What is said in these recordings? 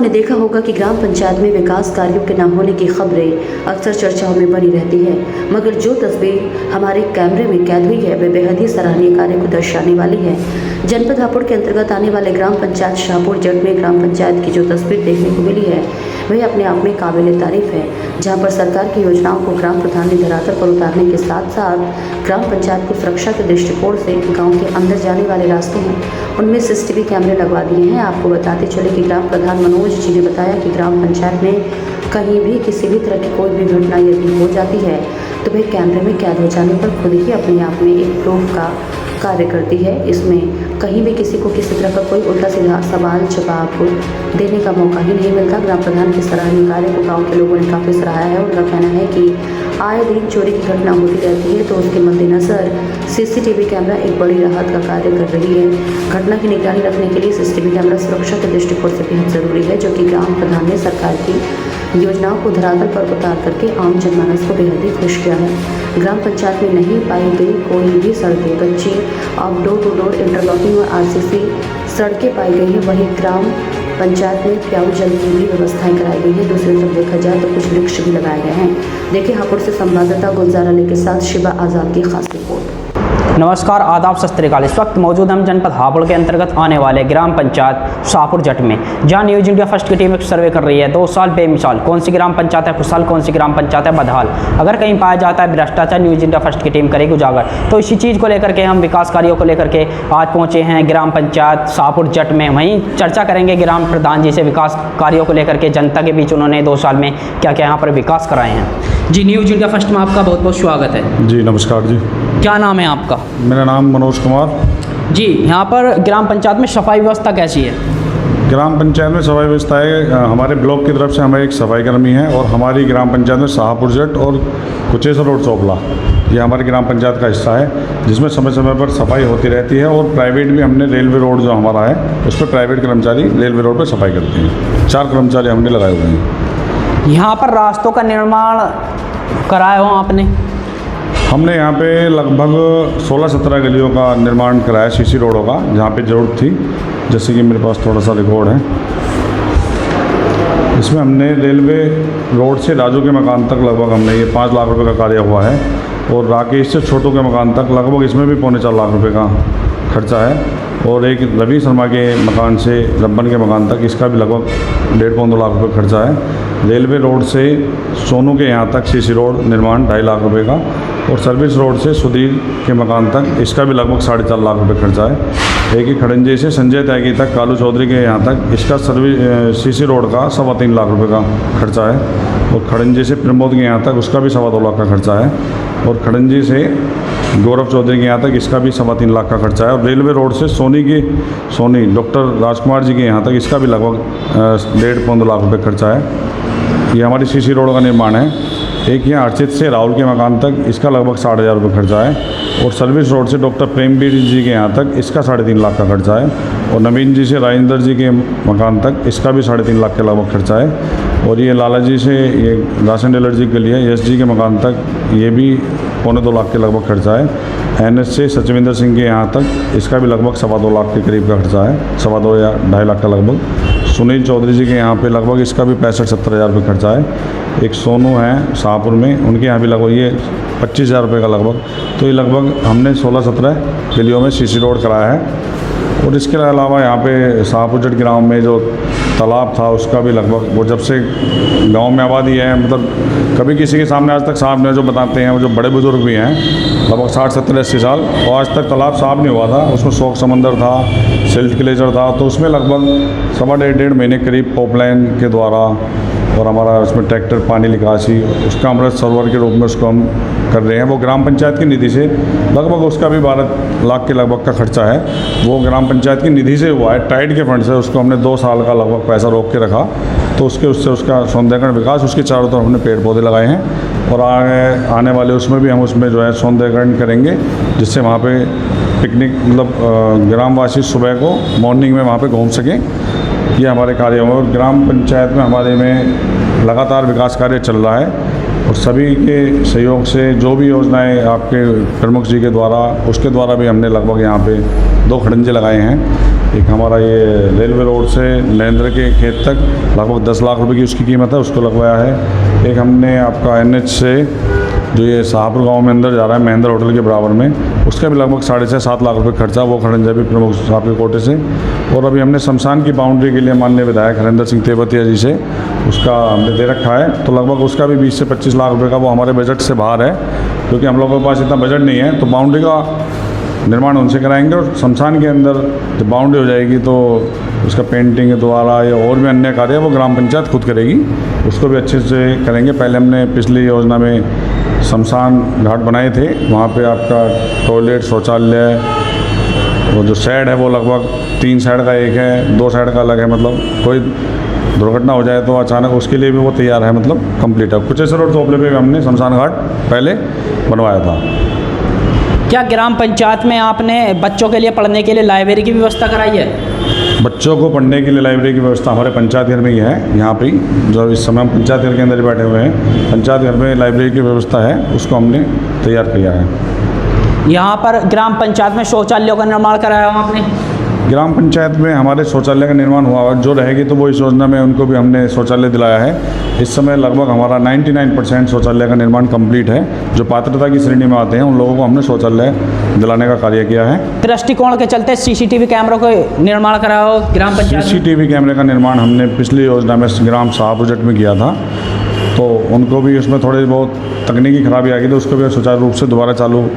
आपने देखा होगा कि ग्राम पंचायत में विकास कार्यों के न होने की खबरें अक्सर चर्चाओं में बनी रहती है, मगर जो तस्वीर हमारे कैमरे में कैद हुई है वह बेहद ही सराहनीय कार्य को दर्शाने वाली है। जनपद हापुड़ के अंतर्गत आने वाले ग्राम पंचायत शाहपुर जट में ग्राम पंचायत की जो तस्वीर देखने को मिली है वह अपने आप में काबिल तारीफ है, जहां पर सरकार की योजनाओं को ग्राम प्रधान ने धरातल पर उतारने के साथ साथ ग्राम पंचायत की सुरक्षा के दृष्टिकोण से गांव के अंदर जाने वाले रास्ते हैं उनमें सीसीटीवी कैमरे लगवा दिए हैं। आपको बताते चले कि ग्राम प्रधान मनोज जी ने बताया कि ग्राम पंचायत में कहीं भी किसी भी तरह की कोई भी घटना यदि हो जाती है तो वह कैमरे में कैद हो जाने पर खुद ही अपने आप में एक प्रूफ का कार्य करती है। इसमें कहीं भी किसी को किसी तरह का कोई उल्टा सीधा सवाल जवाब देने का मौका ही नहीं मिलता। ग्राम प्रधान के सराहनीय कार्य को गांव के लोगों ने काफ़ी सराहा है। उनका कहना है कि आए दिन चोरी की घटना होती रहती है तो उसके मद्देनज़र सीसीटीवी कैमरा एक बड़ी राहत का कार्य कर रही है। घटना की निगरानी रखने के लिए सीसीटीवी कैमरा सुरक्षा के दृष्टिकोण से बेहद ज़रूरी है, जो कि ग्राम प्रधान ने सरकार की योजनाओं को धरातल पर उतार करके आम जनमानस को बेहद ही खुश किया है। ग्राम पंचायत में नहीं पाई गई कोई भी सड़कें कच्ची, अब डोर टू डोर इंटरलॉकिंग और आरसीसी सड़कें पाई गई हैं। वहीं ग्राम पंचायत में प्याऊ जल की भी व्यवस्थाएं कराई गई है। दूसरी तरफ देखा जाए तो कुछ वृक्ष भी लगाए गए हैं। देखिए हापुड़ से संवाददाता गुलजार अली के साथ शिबा आज़ाद की खास रिपोर्ट। नमस्कार, आदाब, सत श्री अकाल। इस वक्त मौजूद हम जनपद हापुड़ के अंतर्गत आने वाले ग्राम पंचायत शाहपुर जट में, जहां न्यूज इंडिया फर्स्ट की टीम एक सर्वे कर रही है। 2 साल बेमिसाल कौन सी ग्राम पंचायत है खुशहाल, कौन सी ग्राम पंचायत है बदहाल। अगर कहीं पाया जाता है भ्रष्टाचार, न्यूज इंडिया फर्स्ट की टीम करेगी उजागर। तो इसी चीज़ को लेकर के हम विकास कार्यों को लेकर के आज पहुँचे हैं ग्राम पंचायत शाहपुर जट में। वहीं चर्चा करेंगे ग्राम प्रधान जी से विकास कार्यों को लेकर के, जनता के बीच उन्होंने 2 साल में क्या क्या यहाँ पर विकास कराए हैं। जी, न्यूज इंडिया फर्स्ट में आपका बहुत बहुत स्वागत है। जी नमस्कार जी। क्या नाम है आपका? मेरा नाम मनोज कुमार। जी, यहाँ पर ग्राम पंचायत में सफाई व्यवस्था कैसी है? ग्राम पंचायत में सफाई व्यवस्था है, हमारे ब्लॉक की तरफ से हमें एक सफाई कर्मी है और हमारी ग्राम पंचायत में शाहपुर जट और कुचेसर रोड चोपला ये हमारी ग्राम पंचायत का हिस्सा है, जिसमें समय समय पर सफाई होती रहती है। और प्राइवेट भी हमने रेलवे रोड जो हमारा है उस पर प्राइवेट कर्मचारी रेलवे रोड पर सफाई करते हैं। 4 कर्मचारी हमने लगाए हुए हैं। यहाँ पर रास्तों का निर्माण कराया हो आपने? हमने यहाँ पे लगभग 16-17 गलियों का निर्माण कराया, सीसी रोडों का, जहाँ पे ज़रूरत थी। जैसे कि मेरे पास थोड़ा सा रिकॉर्ड है। इसमें हमने रेलवे रोड से राजू के मकान तक लगभग हमने ये 5 लाख रुपए का कार्य हुआ है, और राकेश से छोटू के मकान तक लगभग इसमें भी 4.25 लाख रुपए का खर्चा है। और एक रवि शर्मा के मकान से रब्बन के मकान तक इसका भी लगभग 1.5-2 लाख रुपए खर्चा है। रेलवे रोड से सोनू के यहाँ तक सीसी रोड निर्माण 2.5 लाख रुपए का, और सर्विस रोड से सुधीर के मकान तक इसका भी लगभग 4.5 लाख रुपए खर्चा है। एक ही खड़ंजे से संजय त्यागी तक कालू चौधरी के यहाँ तक इसका सीसी रोड का 3.25 लाख रुपए का खर्चा है। और खड़ंजे से प्रमोद के यहाँ तक उसका भी 2.25 लाख का खर्चा है। और खड़ंजे से गौरव चौधरी के यहाँ तक इसका भी 3.25 लाख का खर्चा है। और रेलवे रोड से सोनी डॉक्टर राजकुमार जी के यहाँ तक इसका भी लगभग 1.5-2 लाख रुपए खर्चा है। ये हमारी सीसी रोड का निर्माण है। एक यहाँ अर्चित से राहुल के मकान तक इसका लगभग 60,000 रुपये खर्चा है। और सर्विस रोड से डॉक्टर प्रेमवीर जी के यहाँ तक इसका 3.5 लाख का खर्चा है। और नवीन जी से राजेंद्र जी के मकान तक इसका भी 3.5 लाख के लगभग खर्चा है। और ये लाला जी से ये राशन डीलर जी के लिए यश जी के मकान तक ये भी 2.25 लाख के लगभग खर्चा है। NS से सचविंदर सिंह के यहाँ तक इसका भी लगभग 2.25 लाख के करीब का खर्चा है, 2.25 या 2.5 लाख का लगभग। सुनील चौधरी जी के यहाँ पे लगभग इसका भी 65-70 हज़ार रुपये खर्चा है। एक सोनू है शाहपुर में, उनके यहाँ भी लगभग ये 25,000 रुपये का लगभग। तो ये लगभग हमने 16-17 गलियों में सीसी रोड कराया है। और इसके अलावा यहाँ पे शाहपुर जट गाँव में जो तालाब था उसका भी लगभग, वो जब से गांव में आबादी है, मतलब कभी किसी के सामने आज तक साफ नहीं, जो बताते हैं वो जो बड़े बुजुर्ग भी हैं लगभग 60-70-80 साल, और आज तक तालाब साफ नहीं हुआ था। उसमें शोक समंदर था, सिल्ट ग्लेजर था, तो उसमें लगभग 1.5 महीने करीब पाइपलाइन के द्वारा और हमारा उसमें ट्रैक्टर पानी निकासी, उसका अमृत सरोवर के रूप में उसको हम कर रहे हैं। वो ग्राम पंचायत की निधि से लगभग उसका भी 12 लाख के लगभग का खर्चा है। वो ग्राम पंचायत की निधि से हुआ है, टाइड के फंड से। उसको हमने 2 साल का लगभग पैसा रोक के रखा, तो उससे उसका सौंदर्यकरण विकास, उसके चारों तरफ हमने पेड़ पौधे लगाए हैं। और आने वाले उसमें भी हम उसमें जो है सौंदर्यकरण करेंगे, जिससे वहाँ पे पिकनिक, मतलब ग्रामवासी सुबह को मॉर्निंग में वहाँ पे घूम सकें। ये हमारे कार्य हैं। और ग्राम पंचायत में हमारे में लगातार विकास कार्य चल रहा है। और और सभी के सहयोग से जो भी योजनाएं आपके प्रमुख जी के द्वारा, उसके द्वारा भी हमने लगभग यहाँ पे 2 खड़ंजे लगाए हैं। एक हमारा ये रेलवे रोड से नरेंद्र के खेत तक लगभग 10 लाख रुपए की उसकी कीमत है, उसको लगवाया है। एक हमने आपका NH से जो ये शाहपुर गांव में अंदर जा रहा है महेंद्र होटल के बराबर में, उसका भी लगभग 6.5-7 लाख रुपए खर्चा, वो खड़ंजा भी प्रमुख साहब के कोटे से। और अभी हमने शमशान की बाउंड्री के लिए माननीय विधायक हरेंद्र सिंह तेवतिया जी से उसका हमने दे रखा है, तो लगभग उसका भी 20 से 25 लाख रुपए का वो हमारे बजट से बाहर है, क्योंकि हम लोगों के पास इतना बजट नहीं है। तो बाउंड्री का निर्माण उनसे कराएंगे और शमशान के अंदर जब बाउंड्री हो जाएगी तो उसका पेंटिंग द्वारा या और भी अन्य कार्य वो ग्राम पंचायत खुद करेगी, उसको भी अच्छे से करेंगे। पहले हमने पिछली योजना में शमशान घाट बनाए थे, वहाँ पे आपका टॉयलेट, शौचालय, वो जो शेड है वो लगभग 3 साइड का एक है, 2 साइड का अलग है, मतलब कोई दुर्घटना हो जाए तो अचानक उसके लिए भी वो तैयार है, मतलब कंप्लीट है। कुचेसर और चोपले पे भी हमने शमशान घाट पहले बनवाया था। क्या ग्राम पंचायत में आपने बच्चों के लिए पढ़ने के लिए लाइब्रेरी की व्यवस्था कराई है? बच्चों को पढ़ने के लिए लाइब्रेरी की व्यवस्था हमारे पंचायत घर में ही है। यहाँ पे जो इस समय हम पंचायत घर के अंदर ही बैठे हुए हैं, पंचायत घर में लाइब्रेरी की व्यवस्था है, उसको हमने तैयार किया है। यहाँ पर ग्राम पंचायत में शौचालयों का निर्माण कराया हो आपने? ग्राम पंचायत में हमारे शौचालय का निर्माण हुआ है, जो रहेगी तो वो इस योजना में उनको भी हमने शौचालय दिलाया है। इस समय लगभग हमारा 99% शौचालय का निर्माण कंप्लीट है। जो पात्रता की श्रेणी में आते हैं उन लोगों को हमने शौचालय दिलाने का कार्य किया है। दृष्टिकोण के चलते CCTV कैमरों का निर्माण कराया हो ग्राम पंचायत? CCTV कैमरे का निर्माण हमने पिछली योजना में ग्राम शाहपुर जट में किया था, तो उनको भी उसमें थोड़ी बहुत तकनीकी खराबी आ गई, तो उसको भी सुचारू रूप से दोबारा चालू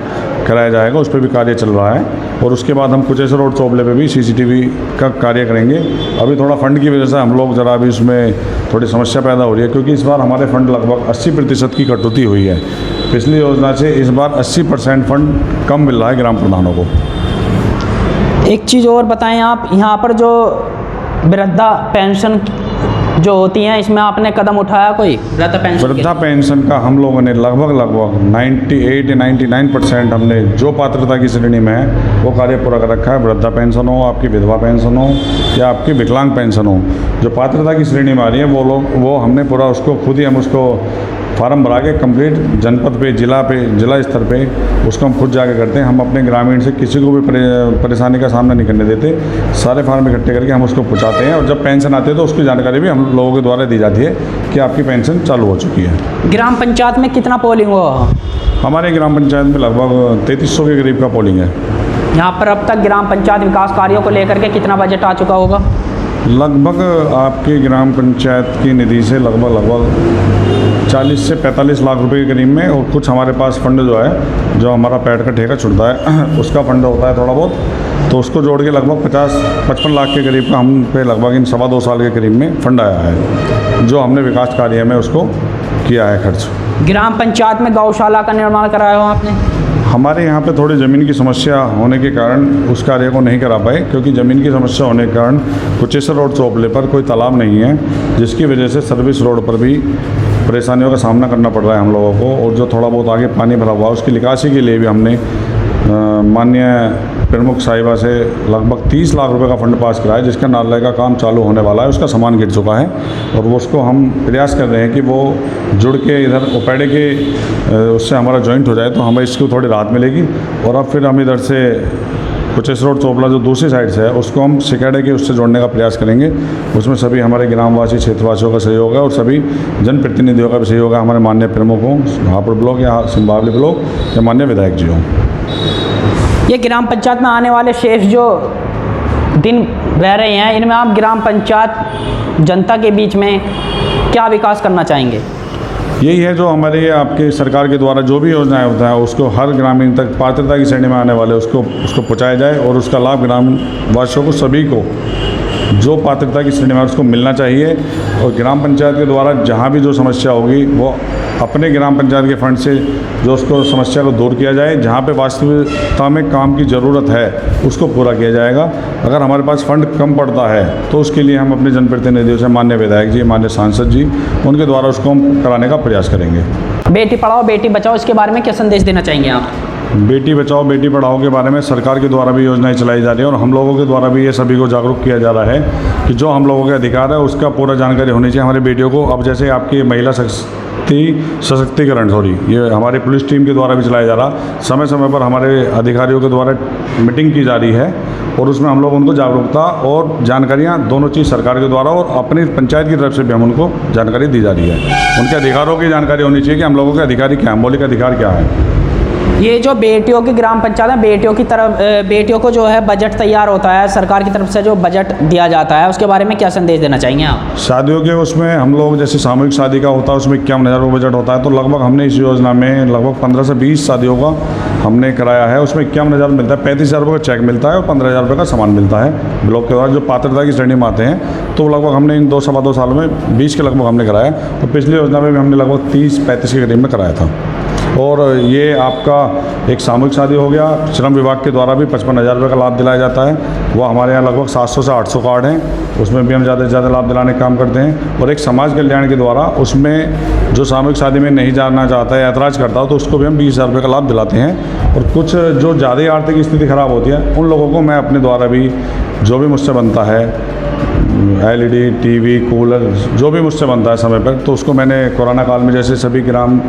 कराया जाएगा, उस पर भी कार्य चल रहा है। और उसके बाद हम कुचेसर रोड चोपले पे भी CCTV का कार्य करेंगे। अभी थोड़ा फंड की वजह से हम लोग ज़रा अभी उसमें थोड़ी समस्या पैदा हो रही है, क्योंकि इस बार हमारे फंड लगभग 80% की कटौती हुई है। पिछली योजना से इस बार 80% फंड कम मिल रहा है ग्राम प्रधानों को। एक चीज़ और बताएं आप, यहाँ पर जो वृद्धा पेंशन जो होती हैं, इसमें आपने कदम उठाया कोई वृद्धा पेंशन का हम लोगों ने लगभग 98-99% हमने जो पात्रता की श्रेणी में है वो कार्य पूरा कर रखा है। वृद्धा पेंशन हो, आपकी विधवा पेंशन हो या आपकी विकलांग पेंशन हो, जो पात्रता की श्रेणी में आ रही है वो हमने पूरा उसको खुद ही हम उसको फार्म भरा के कंप्लीट जनपद पे, जिला स्तर पे उसको हम खुद जाके करते हैं। हम अपने ग्रामीण से किसी को भी परेशानी का सामना नहीं करने देते, सारे फार्म इकट्ठे करके हम उसको पहुंचाते हैं। और जब पेंशन आती है तो उसकी जानकारी भी हम लोगों के द्वारा दी जाती है कि आपकी पेंशन चालू हो चुकी है। ग्राम पंचायत में कितना पोलिंग हुआ? हमारे ग्राम पंचायत में लगभग 3300 के करीब का पोलिंग है। यहाँ पर अब तक ग्राम पंचायत विकास कार्यों को लेकर के कितना बजट आ चुका होगा? लगभग आपकी ग्राम पंचायत की निधि से लगभग 40 से 45 लाख रुपए के करीब में, और कुछ हमारे पास फंड जो है, जो हमारा पैड का ठेका छुटता है उसका फंड होता है थोड़ा बहुत, तो उसको जोड़ के लगभग 50-55 लाख के करीब का हम पे लगभग इन 2.25 साल के करीब में फंड आया है, जो हमने विकास कार्य में उसको किया है खर्च। ग्राम पंचायत में गौशाला का निर्माण कराया हो आपने? हमारे यहाँ पे थोड़ी ज़मीन की समस्या होने के कारण उस कार्य को नहीं करा पाए, क्योंकि ज़मीन की समस्या होने के कारण कुचेसर रोड चोपले पर कोई तालाब नहीं है, जिसकी वजह से सर्विस रोड पर भी परेशानियों का सामना करना पड़ रहा है हम लोगों को। और जो थोड़ा बहुत आगे पानी भरा हुआ उसकी निकासी के लिए भी हमने माननीय प्रमुख साहिबा से लगभग 30 लाख रुपए का फंड पास कराया, जिसका नाले का काम चालू होने वाला है, उसका सामान गिर चुका है। और वो उसको हम प्रयास कर रहे हैं कि वो जुड़ के इधर ओपेडे के उससे हमारा जॉइंट हो जाए, तो हमें इसको थोड़ी राहत मिलेगी। और अब फिर हम इधर से कुचेसर रोड चोपला जो दूसरी साइड से है उसको हम सिकेडे के उससे जोड़ने का प्रयास करेंगे। उसमें सभी हमारे ग्रामवासी, क्षेत्रवासियों का सहयोग है और सभी जनप्रतिनिधियों का भी सहयोग है, हमारे माननीय प्रमुखों, हापुड़ ब्लॉक या सिंबावली ब्लॉक या माननीय विधायक जी हों। ये ग्राम पंचायत में आने वाले शेष जो दिन रह रहे हैं, इनमें आप ग्राम पंचायत जनता के बीच में क्या विकास करना चाहेंगे? यही है जो हमारे आपके सरकार के द्वारा जो भी योजनाएं होता है उसको हर ग्रामीण तक पात्रता की श्रेणी में आने वाले उसको पहुंचाया जाए, और उसका लाभ ग्रामवासियों को सभी को जो पात्रता की श्रेणी में उसको मिलना चाहिए। और ग्राम पंचायत के द्वारा जहाँ भी जो समस्या होगी वो अपने ग्राम पंचायत के फंड से जो उसको समस्या को दूर किया जाए, जहाँ पे वास्तविकता में काम की ज़रूरत है उसको पूरा किया जाएगा। अगर हमारे पास फंड कम पड़ता है तो उसके लिए हम अपने जनप्रतिनिधियों से, माननीय विधायक जी, माननीय सांसद जी, उनके द्वारा उसको हम कराने का प्रयास करेंगे। बेटी पढ़ाओ बेटी बचाओ, इसके बारे में क्या संदेश देना चाहेंगे आप? बेटी बचाओ बेटी पढ़ाओ के बारे में सरकार के द्वारा भी योजनाएं चलाई जा रही है, और हम लोगों के द्वारा भी ये सभी को जागरूक किया जा रहा है कि जो हम लोगों के अधिकार है उसका पूरा जानकारी होनी चाहिए हमारी बेटियों को। अब जैसे आपकी महिला सशक्तिकरण ये हमारी पुलिस टीम के द्वारा भी चलाया जा रहा। समय समय पर हमारे अधिकारियों के द्वारा मीटिंग की जा रही है और उसमें हम लोग उनको जागरूकता और जानकारियाँ दोनों चीज़ सरकार के द्वारा और अपनी पंचायत की तरफ से भी हम उनको जानकारी दी जा रही है। उनके अधिकारों की जानकारी होनी चाहिए कि हम लोगों के अधिकारी क्या हैं, मौलिक अधिकार क्या है। ये जो बेटियों की ग्राम पंचायत है, बेटियों को जो है बजट तैयार होता है, सरकार की तरफ से जो बजट दिया जाता है, उसके बारे में क्या संदेश देना चाहेंगे आप? शादियों के उसमें हम लोग जैसे सामूहिक शादी का होता है उसमें 51,000 रुपये बजट होता है, तो लगभग हमने इस योजना में लगभग 15 से 20 शादियों का हमने कराया है। उसमें 51,000 मिलता है, 35,000 रुपये का चेक मिलता है और 15,000 रुपये का सामान मिलता है ब्लॉक के द्वारा। जो पात्रता की श्रेणी में आते हैं तो लगभग हमने इन 2-2.25 सालों में 20 के लगभग हमने कराया। तो पिछली योजना में भी हमने लगभग 30-35 के करीब में कराया था। और ये आपका एक सामूहिक शादी हो गया, श्रम विभाग के द्वारा भी 55,000 रुपये का लाभ दिलाया जाता है। वो हमारे यहाँ लगभग 700 से 800 कार्ड हैं, उसमें भी हम ज़्यादा से ज़्यादा लाभ दिलाने का काम करते हैं। और एक समाज कल्याण के द्वारा उसमें जो सामूहिक शादी में नहीं जाना चाहता है, ऐतराज़ करता हो, तो उसको भी हम 20,000 रुपये का लाभ दिलाते हैं। और कुछ जो ज़्यादा आर्थिक स्थिति ख़राब होती है उन लोगों को मैं अपने द्वारा भी जो भी मुझसे बनता है, LED, टीवी, कूलर, जो भी मुझसे बनता है समय पर, तो उसको मैंने कोरोना काल में जैसे सभी ग्राम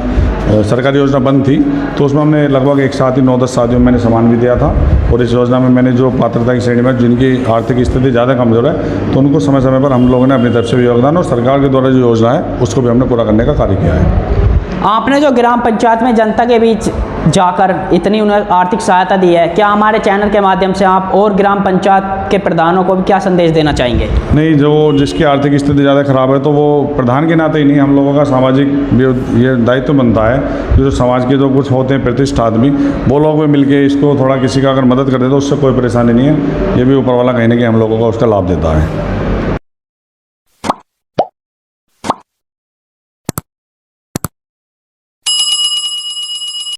सरकारी योजना बंद थी तो उसमें हमने लगभग एक साथ ही 9-10 शादियों में मैंने सामान भी दिया था। और इस योजना में मैंने जो पात्रता की श्रेणी में जिनकी आर्थिक स्थिति ज़्यादा कमज़ोर है तो उनको समय समय पर हम लोगों ने अपनी तरफ से भी योगदान और सरकार के द्वारा जो योजना है उसको भी हमने पूरा करने का कार्य किया है। आपने जो ग्राम पंचायत में जनता के बीच जाकर इतनी उन्हें आर्थिक सहायता दी है, क्या हमारे चैनल के माध्यम से आप और ग्राम पंचायत के प्रधानों को भी क्या संदेश देना चाहेंगे? नहीं, जो जिसकी आर्थिक स्थिति ज़्यादा ख़राब है तो वो प्रधान के नाते ही नहीं, हम लोगों का सामाजिक भी ये दायित्व बनता है कि जो समाज के जो कुछ होते हैं प्रतिष्ठा आदमी, वो लोग भी मिलके इसको थोड़ा किसी का अगर मदद कर दे तो उससे कोई परेशानी नहीं है। ये भी ऊपर वाला कहीं ना कहीं हम लोगों का उसका लाभ देता है।